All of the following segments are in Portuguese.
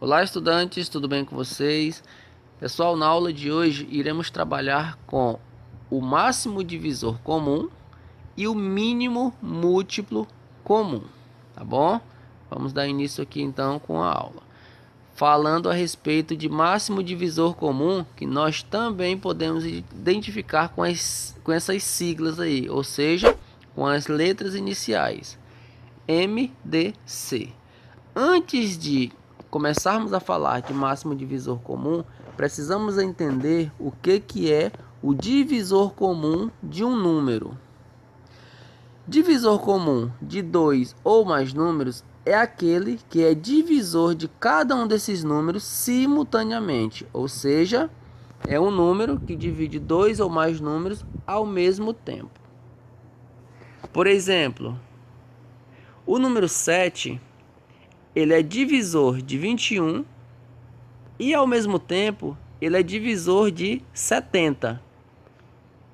Olá, estudantes, tudo bem com vocês? Pessoal, na aula de hoje iremos trabalhar com o máximo divisor comum e o mínimo múltiplo comum, tá bom? Vamos dar início aqui então com a aula. Falando a respeito de máximo divisor comum, que nós também podemos identificar com essas siglas aí, ou seja, com as letras iniciais, MDC. Antes de começarmos a falar de máximo divisor comum, precisamos entender o que é o divisor comum de um número. Divisor comum de dois ou mais números é aquele que é divisor de cada um desses números simultaneamente, ou seja, é um número que divide dois ou mais números ao mesmo tempo. Por exemplo, o número 7, ele é divisor de 21 e ao mesmo tempo ele é divisor de 70.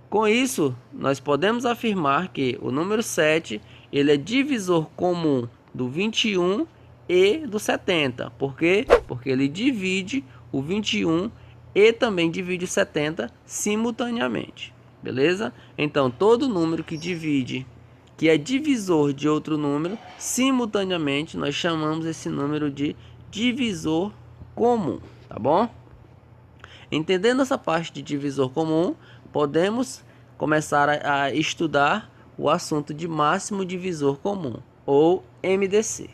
Com isso, nós podemos afirmar que o número 7 ele é divisor comum do 21 e do 70. Por quê? Porque ele divide o 21 e também divide o 70 simultaneamente. Beleza? Então, todo número que é divisor de outro número, simultaneamente nós chamamos esse número de divisor comum, tá bom? Entendendo essa parte de divisor comum, podemos começar a estudar o assunto de máximo divisor comum, ou MDC.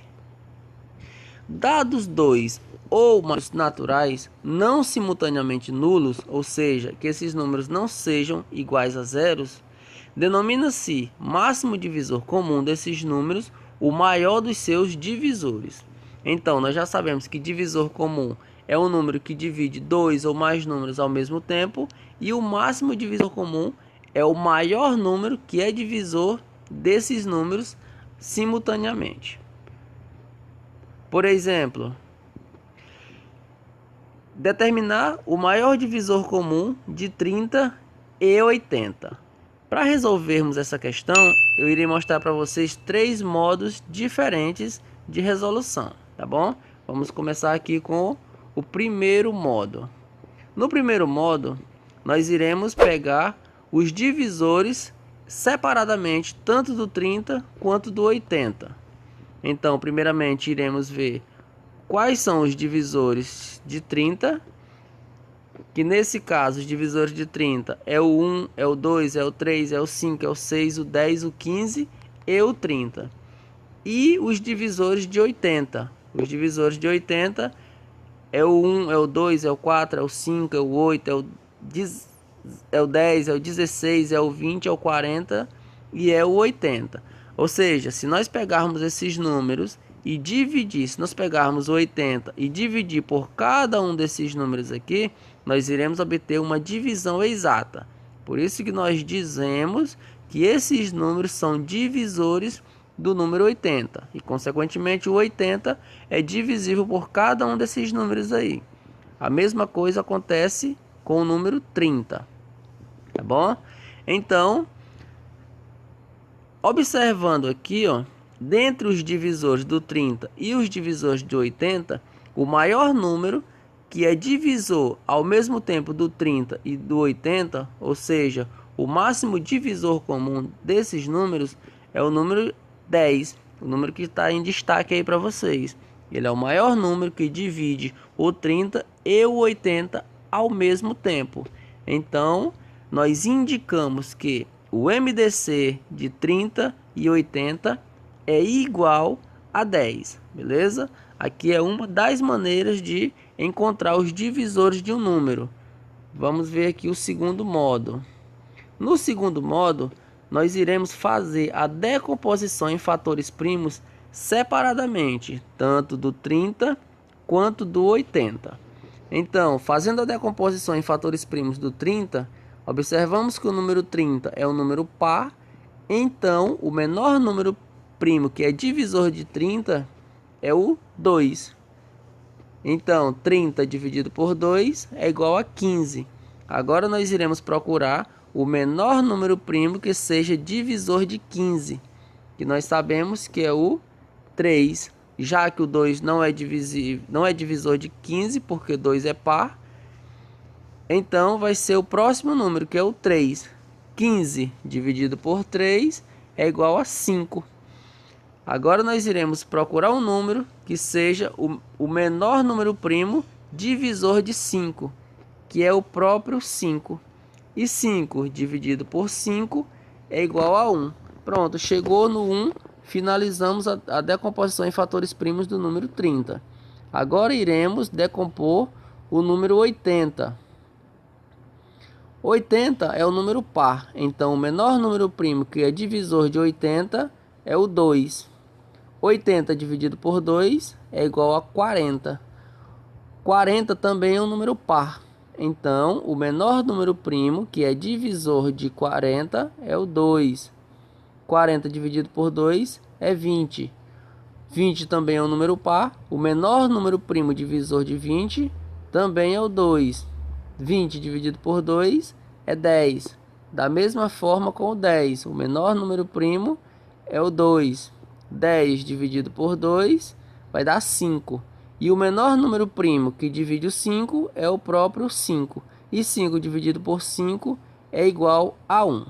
Dados dois ou mais naturais não simultaneamente nulos, ou seja, que esses números não sejam iguais a zeros, denomina-se máximo divisor comum desses números o maior dos seus divisores. Então, nós já sabemos que divisor comum é um número que divide dois ou mais números ao mesmo tempo, e o máximo divisor comum é o maior número que é divisor desses números simultaneamente. Por exemplo, determinar o maior divisor comum de 30 e 80. Para resolvermos essa questão, eu irei mostrar para vocês três modos diferentes de resolução, tá bom? Vamos começar aqui com o primeiro modo. No primeiro modo, nós iremos pegar os divisores separadamente, tanto do 30 quanto do 80. Então, primeiramente, iremos ver quais são os divisores de 30, que nesse caso os divisores de 30 é o 1, é o 2, é o 3, é o 5, é o 6, o 10, o 15 e o 30. E os divisores de 80. Os divisores de 80 é o 1, é o 2, é o 4, é o 5, é o 8, é o 10, é o 16, é o 20, é o 40 e é o 80. Ou seja, se nós pegarmos esses números e dividir, se nós pegarmos o 80 e dividir por cada um desses números aqui, nós iremos obter uma divisão exata. Por isso que nós dizemos que esses números são divisores do número 80. E, consequentemente, o 80 é divisível por cada um desses números aí. A mesma coisa acontece com o número 30. Tá bom? Então, observando aqui, ó, dentre os divisores do 30 e os divisores do 80, o maior número que é divisor ao mesmo tempo do 30 e do 80, ou seja, o máximo divisor comum desses números é o número 10, o número que está em destaque aí para vocês. Ele é o maior número que divide o 30 e o 80 ao mesmo tempo. Então, nós indicamos que o MDC de 30 e 80 é igual a 10, beleza? Aqui é uma das maneiras de encontrar os divisores de um número. Vamos ver aqui o segundo modo. No segundo modo, nós iremos fazer a decomposição em fatores primos separadamente, tanto do 30 quanto do 80. Então, fazendo a decomposição em fatores primos do 30, observamos que o número 30 é um número par, então o menor número primo que é divisor de 30 é o 2. Então, 30 dividido por 2 é igual a 15. Agora nós iremos procurar o menor número primo que seja divisor de 15, que nós sabemos que é o 3. já que o 2 não é divisor de 15, porque 2 é par. Então vai ser o próximo número, que é o 3. 15 dividido por 3 é igual a 5. Agora nós iremos procurar um número que seja o menor número primo divisor de 5, que é o próprio 5. E 5 dividido por 5 é igual a 1. Pronto, chegou no 1, finalizamos a decomposição em fatores primos do número 30. Agora iremos decompor o número 80. 80 é o número par, então o menor número primo que é divisor de 80 é o 2. 80 dividido por 2 é igual a 40. 40 também é um número par, então o menor número primo que é divisor de 40 é o 2. 40 dividido por 2 é 20. 20 também é um número par, o menor número primo divisor de 20 também é o 2. 20 dividido por 2 é 10. Da mesma forma com o 10, o menor número primo é o 2. 10 dividido por 2 vai dar 5. E o menor número primo que divide o 5 é o próprio 5. E 5 dividido por 5 é igual a 1.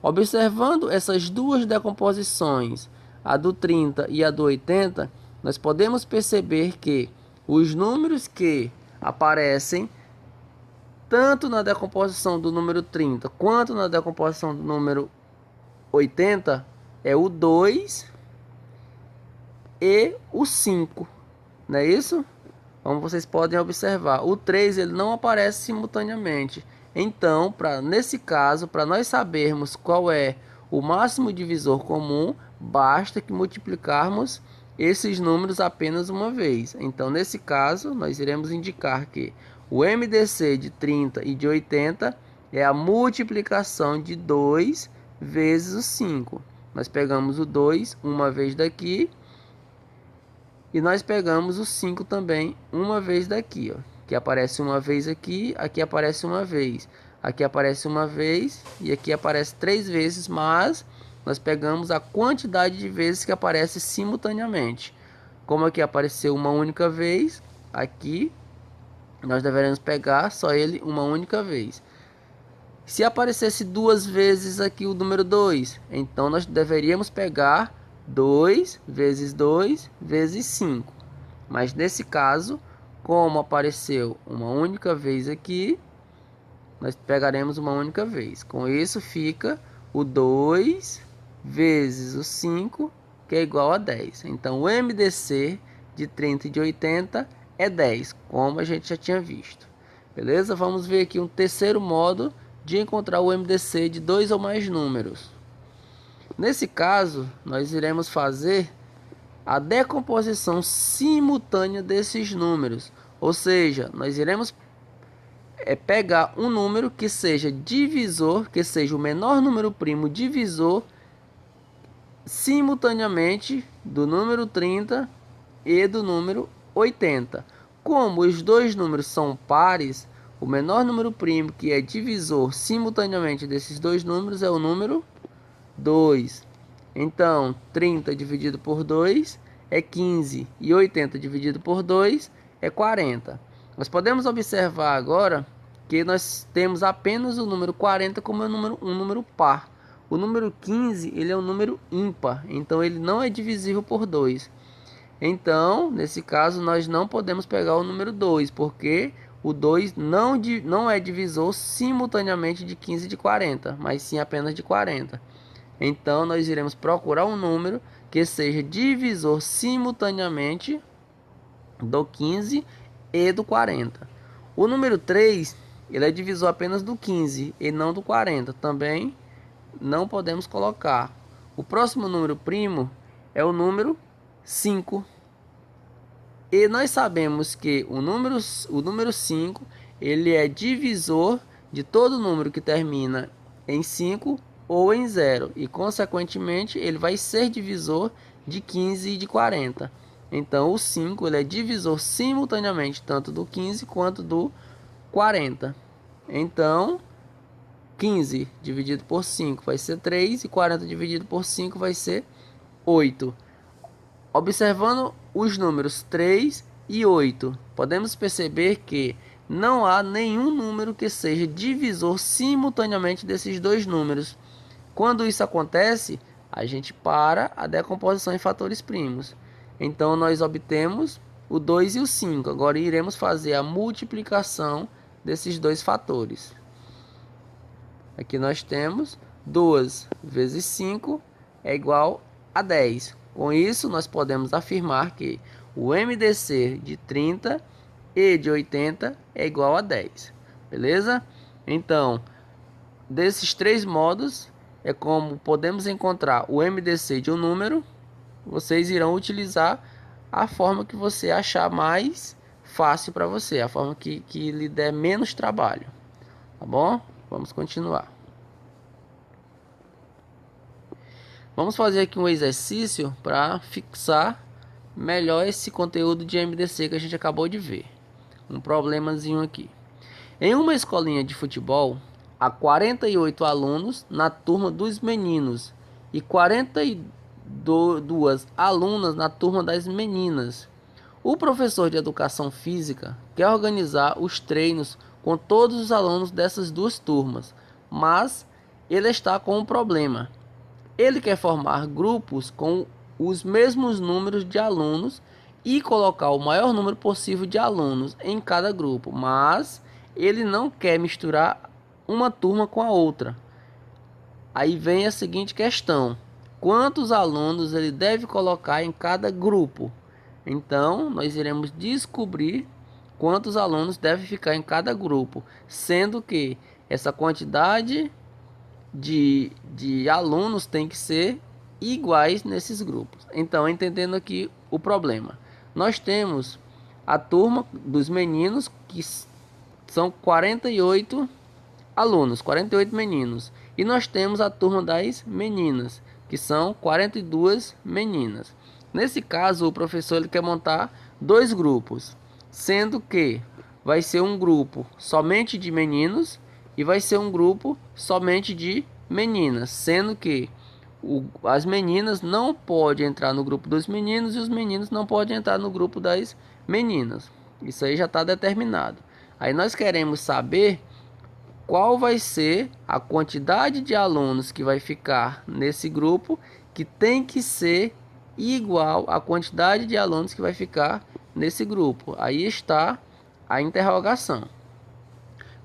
Observando essas duas decomposições, a do 30 e a do 80, nós podemos perceber que os números que aparecem tanto na decomposição do número 30 quanto na decomposição do número 80 é o 2 e o 5, não é isso? Como vocês podem observar, o 3 ele não aparece simultaneamente. Então, nesse caso, para nós sabermos qual é o máximo divisor comum, basta que multiplicarmos esses números apenas uma vez. Então, nesse caso, nós iremos indicar que o MDC de 30 e de 80 é a multiplicação de 2 vezes o 5. Nós pegamos o 2 uma vez daqui e nós pegamos o 5 também uma vez daqui, ó. Que aparece uma vez aqui, aqui aparece uma vez, aqui aparece uma vez e aqui aparece 3 vezes, mas nós pegamos a quantidade de vezes que aparece simultaneamente. Como aqui apareceu uma única vez, aqui nós deveremos pegar só ele uma única vez. Se aparecesse 2 vezes aqui o número 2, então nós deveríamos pegar 2 vezes 2 vezes 5. Mas nesse caso, como apareceu uma única vez aqui, nós pegaremos uma única vez. Com isso fica o 2 vezes o 5, que é igual a 10. Então o MDC de 30 e de 80 é 10, como a gente já tinha visto. Beleza? Vamos ver aqui um terceiro modo de encontrar o MDC de 2 ou mais números. Nesse caso, nós iremos fazer a decomposição simultânea desses números. Ou seja, nós iremos pegar um número que seja divisor, que seja o menor número primo divisor simultaneamente do número 30 e do número 80. Como os dois números são pares, o menor número primo que é divisor simultaneamente desses dois números é o número 2. Então, 30 dividido por 2 é 15 e 80 dividido por 2 é 40. Nós podemos observar agora que nós temos apenas o número 40 como um número par. O número 15 ele é um número ímpar, então ele não é divisível por 2. Então, nesse caso, nós não podemos pegar o número 2, porque o 2 não é divisor simultaneamente de 15 e de 40, mas sim apenas de 40. Então, nós iremos procurar um número que seja divisor simultaneamente do 15 e do 40. O número 3, ele é divisor apenas do 15 e não do 40. Também não podemos colocar. O próximo número primo é o número 5. E nós sabemos que o número 5, ele é divisor de todo número que termina em 5 ou em 0. E, consequentemente, ele vai ser divisor de 15 e de 40. Então, o 5 ele é divisor simultaneamente tanto do 15 quanto do 40. Então, 15 dividido por 5 vai ser 3 e 40 dividido por 5 vai ser 8. Observando os números 3 e 8. Podemos perceber que não há nenhum número que seja divisor simultaneamente desses dois números. Quando isso acontece, a gente para a decomposição em fatores primos. Então, nós obtemos o 2 e o 5. Agora, iremos fazer a multiplicação desses dois fatores. Aqui nós temos 2 vezes 5 é igual a 10. Com isso, nós podemos afirmar que o MDC de 30 e de 80 é igual a 10. Beleza? Então, desses três modos, é como podemos encontrar o MDC de um número. Vocês irão utilizar a forma que você achar mais fácil para você, a forma que lhe der menos trabalho. Tá bom? Vamos continuar. Vamos fazer aqui um exercício para fixar melhor esse conteúdo de MDC que a gente acabou de ver. Um problemazinho aqui. Em uma escolinha de futebol, há 48 alunos na turma dos meninos e 42 alunas na turma das meninas. O professor de educação física quer organizar os treinos com todos os alunos dessas duas turmas, mas ele está com um problema. Ele quer formar grupos com os mesmos números de alunos e colocar o maior número possível de alunos em cada grupo, mas ele não quer misturar uma turma com a outra. Aí vem a seguinte questão: quantos alunos ele deve colocar em cada grupo? Então, nós iremos descobrir quantos alunos devem ficar em cada grupo, sendo que essa quantidade de alunos tem que ser iguais nesses grupos. Então, entendendo aqui o problema, nós temos a turma dos meninos, que são 48 alunos, 48 meninos, e nós temos a turma das meninas, que são 42 meninas. Nesse caso, o professor ele quer montar dois grupos, sendo que vai ser um grupo somente de meninos e vai ser um grupo somente de meninas, sendo que as meninas não podem entrar no grupo dos meninos e os meninos não podem entrar no grupo das meninas. Isso aí já está determinado. Aí nós queremos saber qual vai ser a quantidade de alunos que vai ficar nesse grupo, que tem que ser igual à quantidade de alunos que vai ficar nesse grupo. Aí está a interrogação.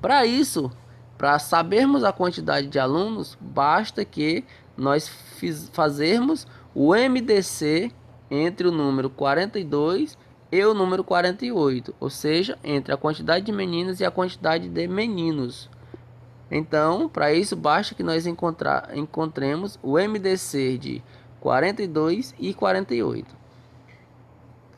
Para isso, para sabermos a quantidade de alunos, basta que nós fazermos o MDC entre o número 42 e o número 48, ou seja, entre a quantidade de meninas e a quantidade de meninos. Então, para isso, basta que nós encontremos o MDC de 42 e 48.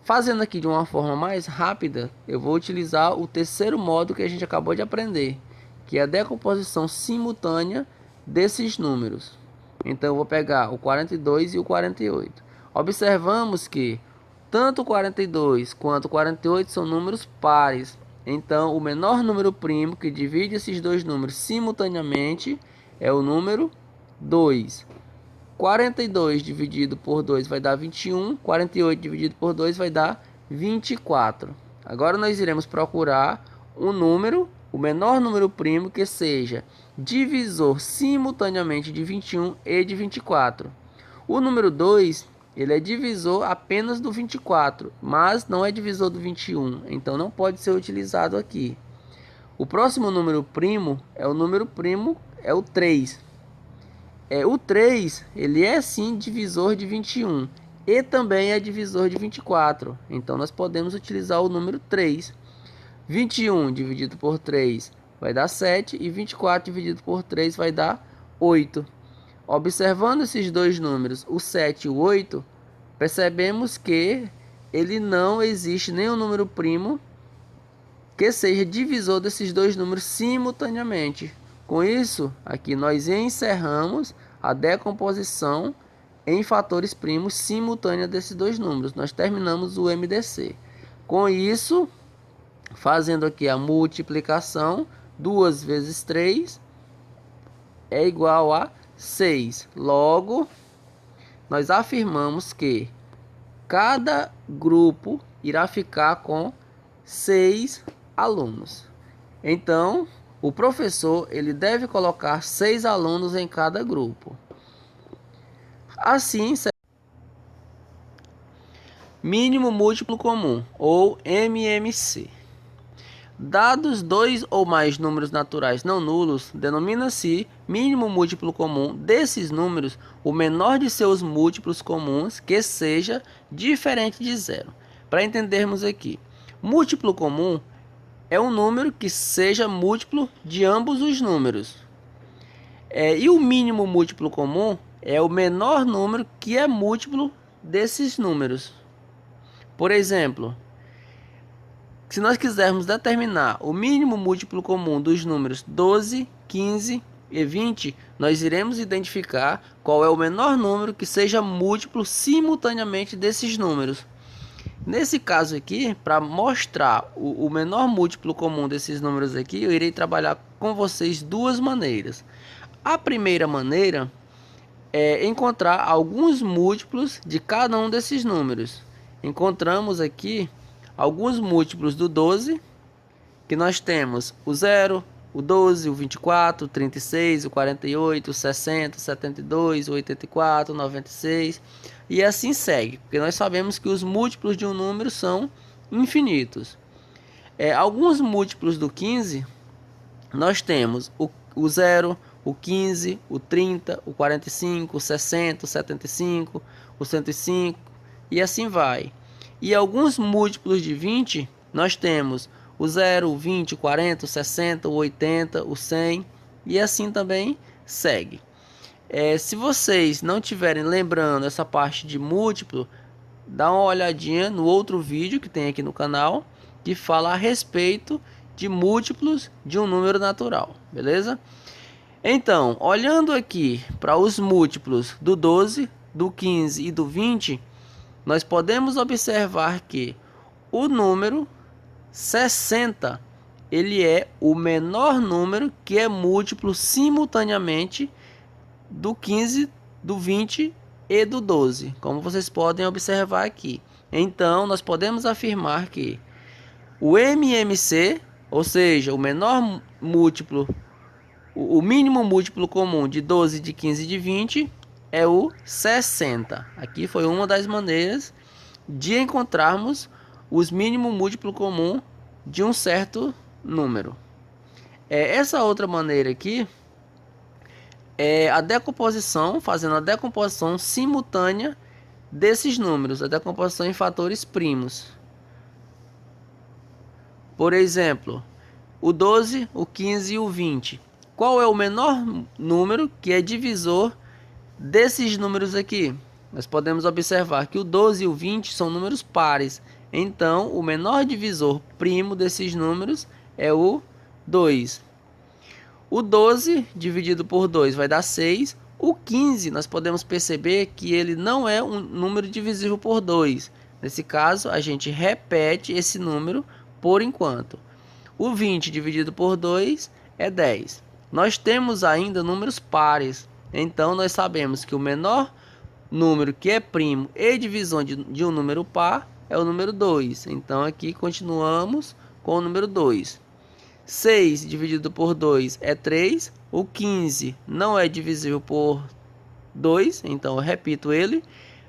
Fazendo aqui de uma forma mais rápida, eu vou utilizar o terceiro modo que a gente acabou de aprender, que é a decomposição simultânea desses números. Então, eu vou pegar o 42 e o 48. Observamos que tanto o 42 quanto o 48 são números pares. Então, o menor número primo que divide esses dois números simultaneamente é o número 2. 42 dividido por 2 vai dar 21. 48 dividido por 2 vai dar 24. Agora nós iremos procurar um número, o menor número primo que seja divisor simultaneamente de 21 e de 24. O número 2, ele é divisor apenas do 24, mas não é divisor do 21, então não pode ser utilizado aqui. O próximo número primo é o 3. O 3, ele é sim divisor de 21 e também é divisor de 24. Então nós podemos utilizar o número 3. 21 dividido por 3 vai dar 7 e 24 dividido por 3 vai dar 8. Observando esses dois números, o 7 e o 8, percebemos que ele não existe nenhum número primo que seja divisor desses dois números simultaneamente. Com isso, aqui nós encerramos a decomposição em fatores primos simultânea desses dois números. Nós terminamos o MDC. Com isso, fazendo aqui a multiplicação, 2 vezes 3 é igual a 6. Logo, nós afirmamos que cada grupo irá ficar com 6 alunos. Então, o professor ele deve colocar 6 alunos em cada grupo. Assim, mínimo múltiplo comum, ou MMC. Dados dois ou mais números naturais não nulos, denomina-se mínimo múltiplo comum desses números o menor de seus múltiplos comuns que seja diferente de zero. Para entendermos aqui, múltiplo comum é um número que seja múltiplo de ambos os números. E o mínimo múltiplo comum é o menor número que é múltiplo desses números. Por exemplo, se nós quisermos determinar o mínimo múltiplo comum dos números 12, 15 e 20, nós iremos identificar qual é o menor número que seja múltiplo simultaneamente desses números. Nesse caso aqui, para mostrar o menor múltiplo comum desses números aqui, eu irei trabalhar com vocês duas maneiras. A primeira maneira é encontrar alguns múltiplos de cada um desses números. Encontramos aqui alguns múltiplos do 12, que nós temos o 0, o 12, o 24, o 36, o 48, o 60, o 72, o 84, o 96 e assim segue, porque nós sabemos que os múltiplos de um número são infinitos. Alguns múltiplos do 15, nós temos o 0, o 15, o 30, o 45, o 60, o 75, o 105 e assim vai. E alguns múltiplos de 20, nós temos o 0, o 20, o 40, o 60, o 80, o 100 e assim também segue. Se vocês não estiverem lembrando essa parte de múltiplo, dá uma olhadinha no outro vídeo que tem aqui no canal, que fala a respeito de múltiplos de um número natural, beleza? Então, olhando aqui para os múltiplos do 12, do 15 e do 20, nós podemos observar que o número 60, ele é o menor número que é múltiplo simultaneamente do 15, do 20 e do 12, como vocês podem observar aqui. Então, nós podemos afirmar que o MMC, ou seja, o menor múltiplo, o mínimo múltiplo comum de 12, de 15 e de 20 é o 60. Aqui foi uma das maneiras de encontrarmos os mínimos múltiplos comuns de um certo número. Essa outra maneira aqui é a decomposição, fazendo a decomposição simultânea desses números, a decomposição em fatores primos. Por exemplo, o 12, o 15 e o 20. Qual é o menor número que é divisor desses números aqui? Nós podemos observar que o 12 e o 20 são números pares. Então, o menor divisor primo desses números é o 2. O 12 dividido por 2 vai dar 6. O 15, nós podemos perceber que ele não é um número divisível por 2. Nesse caso, a gente repete esse número por enquanto. O 20 dividido por 2 é 10. Nós temos ainda números pares. Então, nós sabemos que o menor número que é primo e divisão de um número par é o número 2. Então, aqui continuamos com o número 2. 6 dividido por 2 é 3. O 15 não é divisível por 2, então eu repito ele.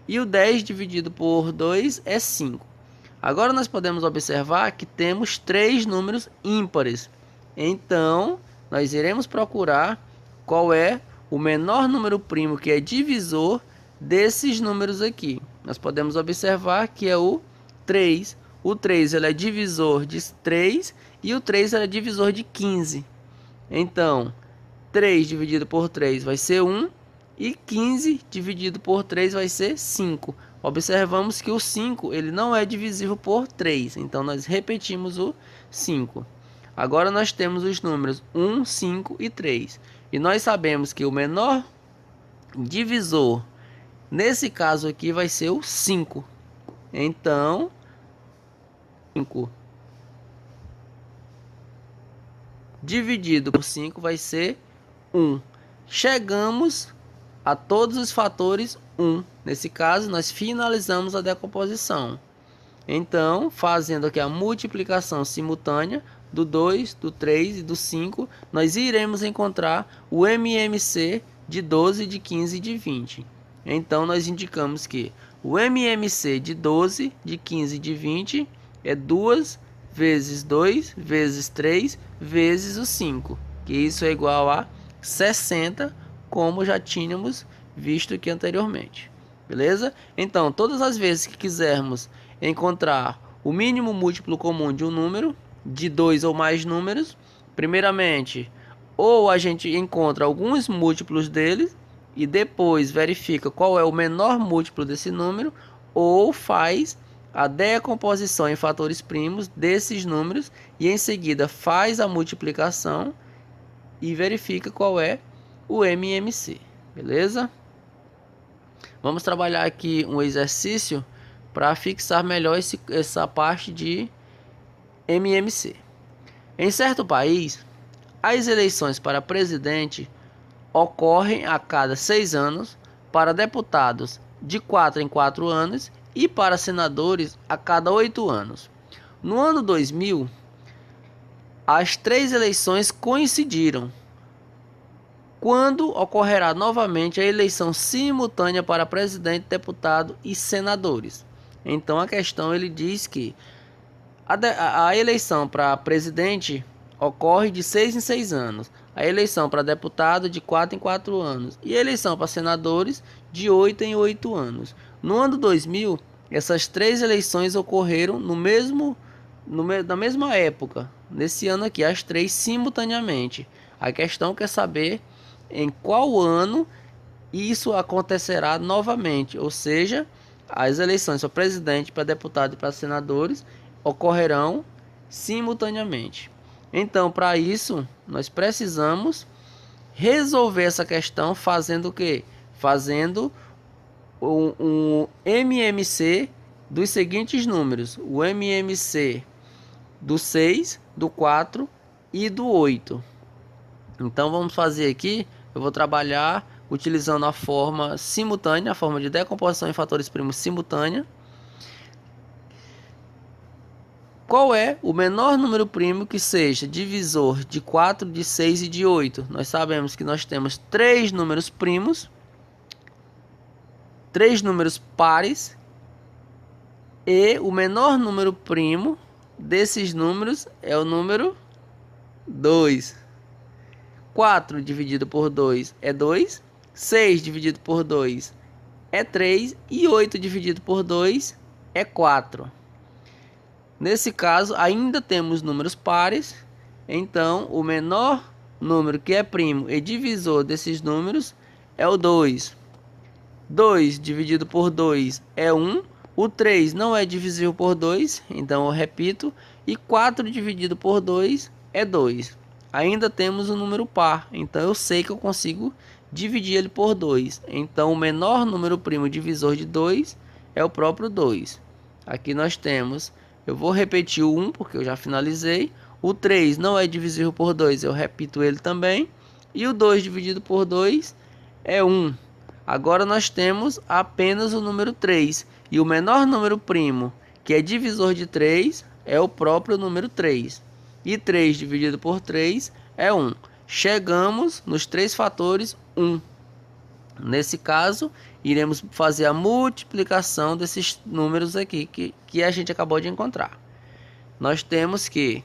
E o 10 dividido por 2 é 5. Agora nós podemos observar que temos 3 números ímpares. Então, nós iremos procurar qual é o menor número primo que é divisor desses números aqui. Nós podemos observar que é o 3. O 3 ele é divisor de 3 e o 3 ele é divisor de 15. Então, 3 dividido por 3 vai ser 1 e 15 dividido por 3 vai ser 5. Observamos que o 5 ele não é divisível por 3, então nós repetimos o 5. Agora nós temos os números 1, 5 e 3. E nós sabemos que o menor divisor nesse caso aqui vai ser o 5. Então, 5 dividido por 5 vai ser 1. Chegamos a todos os fatores 1. Nesse caso, nós finalizamos a decomposição. Então, fazendo aqui a multiplicação simultânea do 2, do 3 e do 5, nós iremos encontrar o MMC de 12, de 15 e de 20. Então, nós indicamos que o MMC de 12, de 15 e de 20 é 2 vezes 2 vezes 3 vezes o 5, que isso é igual a 60, como já tínhamos visto aqui anteriormente. Beleza? Então, todas as vezes que quisermos encontrar o mínimo múltiplo comum de um número, de 2 ou mais números, primeiramente, ou a gente encontra alguns múltiplos dele e depois verifica qual é o menor múltiplo desse número, ou faz a decomposição em fatores primos desses números e em seguida faz a multiplicação e verifica qual é o MMC. Beleza? Vamos trabalhar aqui um exercício para fixar melhor essa parte de MMC. Em certo país, as eleições para presidente ocorrem a cada 6 anos, para deputados de 4 em 4 anos e para senadores a cada 8 anos. No ano 2000, as 3 eleições coincidiram. Quando ocorrerá novamente a eleição simultânea para presidente, deputado e senadores? Então a questão ele diz que a eleição para presidente ocorre de 6 em 6 anos, a eleição para deputado de 4 em 4 anos e a eleição para senadores de 8 em 8 anos. No ano 2000, essas 3 eleições ocorreram na mesma época, nesse ano aqui, as 3 simultaneamente. A questão quer saber em qual ano isso acontecerá novamente, ou seja, as eleições para presidente, para deputado e para senadores ocorrerão simultaneamente. Então, para isso, nós precisamos resolver essa questão fazendo o quê? Fazendo um MMC dos seguintes números: o MMC do 6, do 4 e do 8. Então, vamos fazer aqui, eu vou trabalhar utilizando a forma simultânea, a forma de decomposição em fatores primos simultânea. Qual é o menor número primo que seja divisor de 4, de 6 e de 8? Nós sabemos que nós temos 3 números primos, 3 números pares, e o menor número primo desses números é o número 2. 4 dividido por 2 é 2, 6 dividido por 2 é 3 e 8 dividido por 2 é 4. Nesse caso, ainda temos números pares, então o menor número que é primo e divisor desses números é o 2. 2 dividido por 2 é 1, o 3 não é divisível por 2, então eu repito, e 4 dividido por 2 é 2. Ainda temos um número par, então eu sei que eu consigo dividir ele por 2. Então o menor número primo divisor de 2 é o próprio 2. Aqui nós temos... Eu vou repetir o 1 porque eu já finalizei. O 3 não é divisível por 2, eu repito ele também. E o 2 dividido por 2 é 1. Agora nós temos apenas o número 3. E o menor número primo, que é divisor de 3, é o próprio número 3. E 3 dividido por 3 é 1. Chegamos nos 3 fatores 1. Nesse caso, iremos fazer a multiplicação desses números aqui que a gente acabou de encontrar. Nós temos que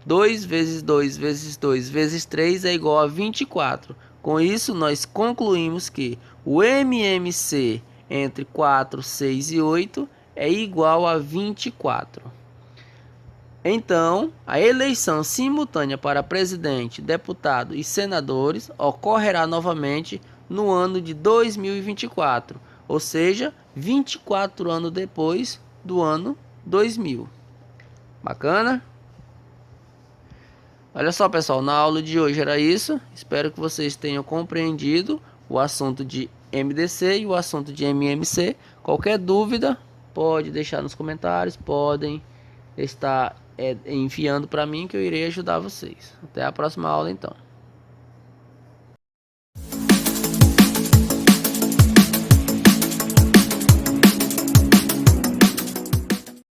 2 vezes 2 vezes 2 vezes 3 é igual a 24. Com isso, nós concluímos que o MMC entre 4, 6 e 8 é igual a 24. Então, a eleição simultânea para presidente, deputado e senadores ocorrerá novamente no ano de 2024, ou seja, 24 anos depois do ano 2000. Bacana? Olha só, pessoal, na aula de hoje era isso. Espero que vocês tenham compreendido o assunto de MDC e o assunto de MMC. Qualquer dúvida, pode deixar nos comentários, podem estar enviando para mim que eu irei ajudar vocês. Até a próxima aula, então.